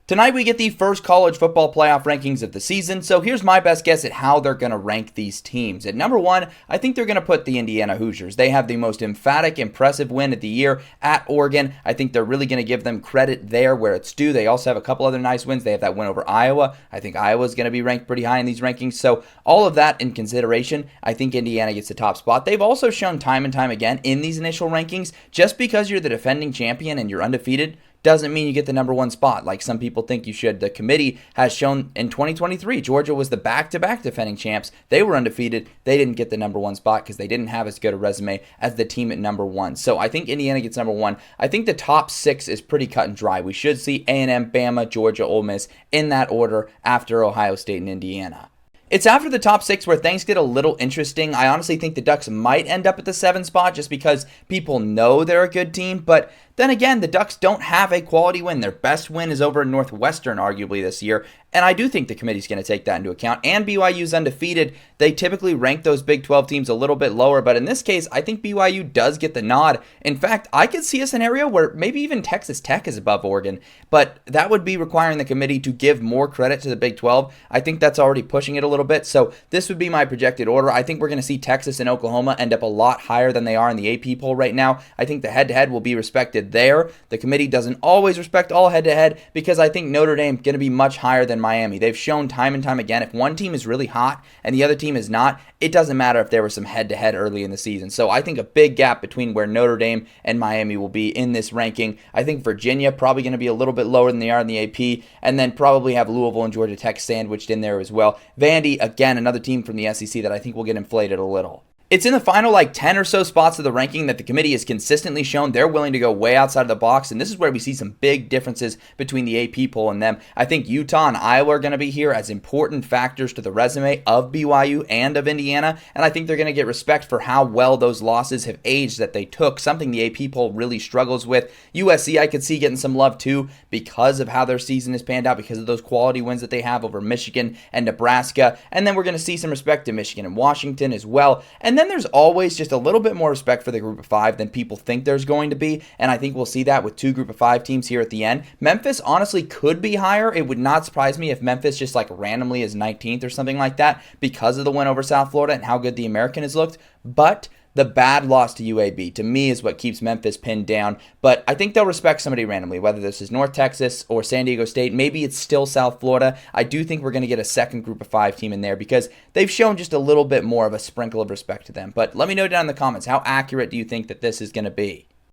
Tonight we get the first college football playoff rankings of the season, so here's my best guess at how they're going to rank these teams. At number one, I think they're going to put the Indiana Hoosiers. They have the most emphatic, impressive win of the year at Oregon. I think they're really going to give them credit there where it's due. They also have a couple other nice wins. They have that win over Iowa. I think Iowa's going to be ranked pretty high in these rankings, so all of that in consideration, I think Indiana gets the top spot. They've also shown time and time again in these initial rankings, just because you're the defending champion and you're undefeated, doesn't mean you get the number one spot like some people think you should. The committee has shown in 2023, Georgia was the back-to-back defending champs. They were undefeated. They didn't get the number one spot because they didn't have as good a resume as the team at number one. So I think Indiana gets number one. I think the top six is pretty cut and dry. We should see A&M, Bama, Georgia, Ole Miss in that order after Ohio State and Indiana. It's after the top six where things get a little interesting. I honestly think the Ducks might end up at the 7 spot just because people know they're a good team. But then again, the Ducks don't have a quality win. Their best win is over Northwestern, arguably, this year. And I do think the committee's going to take that into account. And BYU's undefeated. They typically rank those Big 12 teams a little bit lower. But in this case, I think BYU does get the nod. In fact, I could see a scenario where maybe even Texas Tech is above Oregon. But that would be requiring the committee to give more credit to the Big 12. I think that's already pushing it a little bit. So this would be my projected order. I think we're going to see Texas and Oklahoma end up a lot higher than they are in the AP poll right now. I think the head-to-head will be respected there. The committee doesn't always respect all head-to-head because I think Notre Dame is going to be much higher than Miami. They've shown time and time again, if one team is really hot and the other team is not, it doesn't matter if there was some head-to-head early in the season. So I think a big gap between where Notre Dame and Miami will be in this ranking. I think Virginia probably going to be a little bit lower than they are in the AP, and then probably have Louisville and Georgia Tech sandwiched in there as well. Vandy, again, another team from the SEC that I think will get inflated a little. It's in the final 10 or so spots of the ranking that the committee has consistently shown they're willing to go way outside of the box, and this is where we see some big differences between the AP poll and them. I think Utah and Iowa are going to be here as important factors to the resume of BYU and of Indiana, and I think they're going to get respect for how well those losses have aged that they took, something the AP poll really struggles with. USC I could see getting some love too because of how their season has panned out, because of those quality wins that they have over Michigan and Nebraska, and then we're going to see some respect to Michigan and Washington as well. And then there's always just a little bit more respect for the group of 5 than people think there's going to be, and I think we'll see that with 2 group of 5 teams here at the end. Memphis honestly could be higher. It would not surprise me if Memphis just randomly is 19th or something like that because of the win over South Florida and how good the American has looked, but the bad loss to UAB, to me, is what keeps Memphis pinned down. But I think they'll respect somebody randomly, whether this is North Texas or San Diego State. Maybe it's still South Florida. I do think we're going to get a second group of 5 team in there because they've shown just a little bit more of a sprinkle of respect to them. But let me know down in the comments, how accurate do you think that this is going to be?